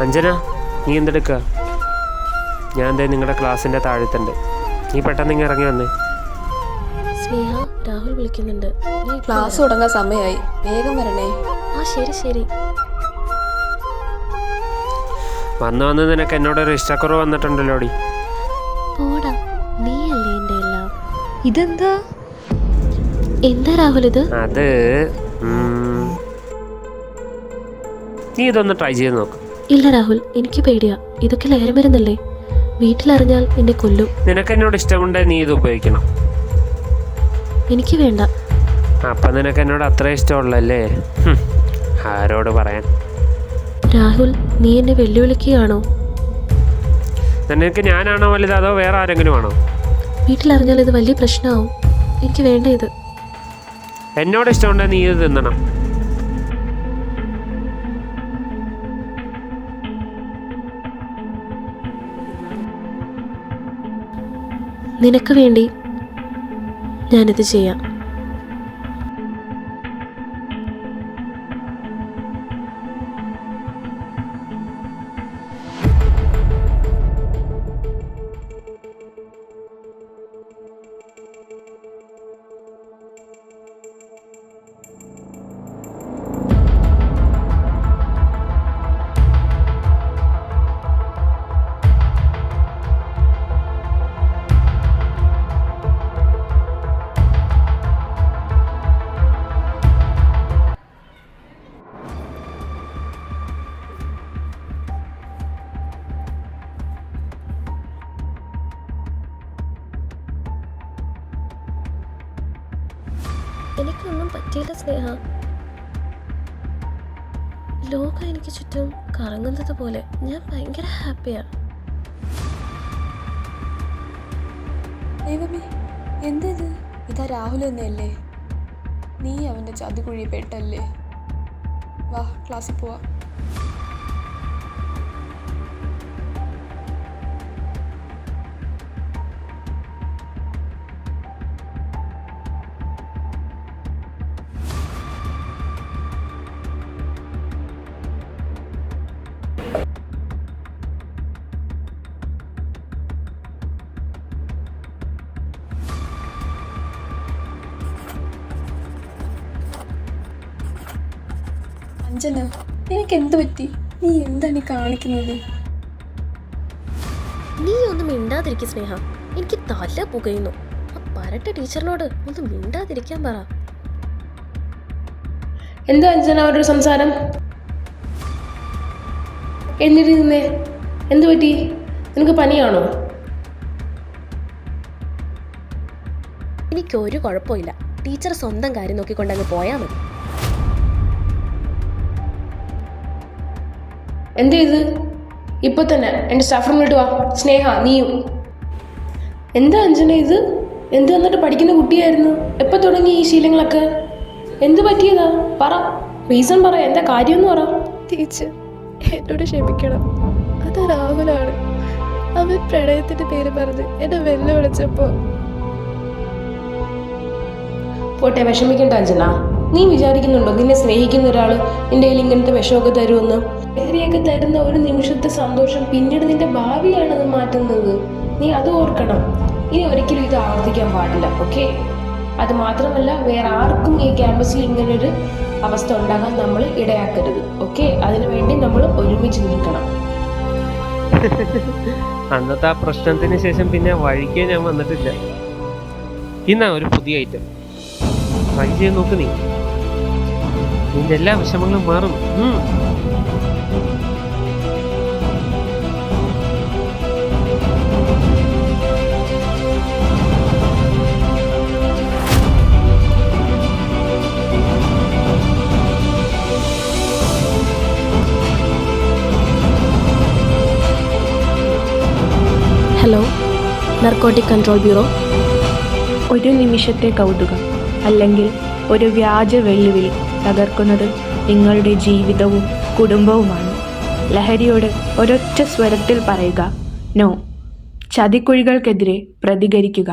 അഞ്ജന, നീ എന്തെടുക്കുക? ഞാൻ എന്താ നിങ്ങളുടെ ക്ലാസ്സിൻ്റെ താഴത്തുണ്ട്. നീ പെട്ടെന്ന് ഇങ്ങനെ ഇറങ്ങി വന്നേ. സ്നേഹ, രാഹുൽ വിളിക്കുന്നുണ്ട്. ക്ലാസ് തുടങ്ങാൻ സമയമായി, വേഗം വരണേ. ആ ശരി. വന്ന് നിനക്ക് എന്നോടൊരു ഇഷ്ടക്കുറവ് വന്നിട്ടുണ്ടല്ലോടി. പോടാ, നീയല്ലേ എൻ്റെ എല്ലാം. ഇതെന്താ രാഹുൽ ഇത്? അത് നീ ഇതൊന്ന് ട്രൈ ചെയ്ത് നോക്ക്. ഇല്ല രാഹുൽ, എനിക്ക് പേടിയാ. ഇതൊക്കെ ലഹരിമരുന്നല്ലേ. വീട്ടിലറിഞ്ഞാൽ എന്നെ കൊല്ലും. നിനക്ക് എന്നോട് ഇഷ്ടമുണ്ടെങ്കിൽ നീ ഇത് ഉപയോഗിക്കണം. എനിക്ക് വേണ്ട. അപ്പം നിനക്ക് എന്നോട് അത്ര ഇഷ്ടമുള്ളല്ലേ? ആരോട് പറയാൻ? രാഹുൽ, നീ എന്നെ വെല്ലുവിളിക്കുകയാണോ? നിനക്ക് ഞാനാണോ വലുത് അതോ വേറെ ആരെങ്കിലും ആണോ? വീട്ടിലറിഞ്ഞാൽ ഇത് വലിയ പ്രശ്നമാവും. എനിക്ക് വേണ്ട ഇത്. എന്നോട് ഇഷ്ടമുണ്ടെങ്കിൽ നീ ഇത് തിന്നണം. നിനക്ക് വേണ്ടി ഞാനിത് ചെയ്യാം. എനിക്കൊന്നും പറ്റിയില്ല സ്നേഹ. ലോകം എനിക്ക് ചുറ്റും കറങ്ങുന്നത് പോലെ ഞാൻ ഭയങ്കര ഹാപ്പിയാ. ദൈവമേ, എന്തത്? ഇതാ രാഹുൽ തന്നെയല്ലേ? നീ അവൻ്റെ ചതിക്കുഴി പെട്ടല്ലേ? വാ, ക്ലാസ്സിൽ പോവാ. അഞ്ജന, നിനക്ക് എന്ത് പറ്റി? നീ എന്താണ് കാണിക്കുന്നത്? നീ ഒന്നും മിണ്ടാതിരിക്കും സ്നേഹ. എനിക്ക് തല പുകയുന്നു. ആ പരട്ട ടീച്ചറിനോട് ഒന്ന് മിണ്ടാതിരിക്കാൻ പറ. എന്താ അഞ്ജന അവരുടെ സംസാരം? എന്നിട്ട് നിന്നേ, എന്തു പറ്റി? നിനക്ക് പനിയാണോ? എനിക്കൊരു കുഴപ്പമില്ല. ടീച്ചർ സ്വന്തം കാര്യം നോക്കിക്കൊണ്ടങ്ങ് പോയാൽ മതി. എന്ത് ചെയ്ത്? ഇപ്പൊ തന്നെ എൻ്റെ സ്റ്റാഫ് റൂമിലോട്ട് വാ. സ്നേഹ, നീയും. എന്താ അഞ്ജന ഇത്? എന്ത് വന്നിട്ട് പഠിക്കുന്ന കുട്ടിയായിരുന്നു. എപ്പോൾ തുടങ്ങി ഈ ശീലങ്ങളൊക്കെ? എന്ത് പറ്റിയതാ? പറ, റീസൺ പറ. എന്താ കാര്യമെന്ന് പറ. ടീച്ചർ, എന്നോട് ക്ഷമിക്കണം. അത് രാഹുലാണ്. അവൻ പ്രണയത്തിന്റെ പേര് പറഞ്ഞ് എന്നെ വെല്ലുവിളിച്ചപ്പോ. പോട്ടെ, വിഷമിക്കണ്ട അഞ്ജന. നീ വിചാരിക്കുന്നുണ്ടോ നിന്നെ സ്നേഹിക്കുന്ന ഒരാൾ നിന്റെ കയ്യിൽ ഇങ്ങനത്തെ വിഷമൊക്കെ തരുമെന്ന്? ലഹരിയൊക്കെ തരുന്ന ഒരു നിമിഷത്തെ സന്തോഷം പിന്നീട് നിന്റെ ഭാവിയാണത് മാറ്റുന്നത്. നീ അത് ഓർക്കണം. ഇനി ഒരിക്കലും ഇത് ആവർത്തിക്കാൻ പാടില്ല, ഓക്കെ? അത് മാത്രമല്ല, വേറെ ആർക്കും ഈ ക്യാമ്പസിൽ ഇങ്ങനൊരു അവസ്ഥ ഉണ്ടാകാൻ നമ്മൾ ഇടയാക്കരുത്, ഓക്കെ? അതിനുവേണ്ടി നമ്മൾ ഒരുമിച്ച് നിൽക്കണം. അന്നത്തെ ആ പ്രശ്നത്തിന് ശേഷം പിന്നെ വഴിക്കേ ഞാൻ വന്നിട്ടില്ല. ഇന്നാ ഒരു പുതിയ ഐറ്റം ട്രൈ ചെയ്ത് നോക്ക്. നിന്റെ എല്ലാ വിഷമങ്ങളും മാറും. Hello, narcotic control bureau. ഒരു നിമിഷത്തെ കൗതുകം അല്ലെങ്കിൽ ഒരു വ്യാജ വെല്ലുവിളി തകർക്കുന്നത് നിങ്ങളുടെ ജീവിതവും കുടുംബവുമാണ്. ലഹരിയോട് ഒരൊറ്റ സ്വരത്തിൽ പറയുക, നോ. ചതിക്കുഴികൾക്കെതിരെ പ്രതികരിക്കുക.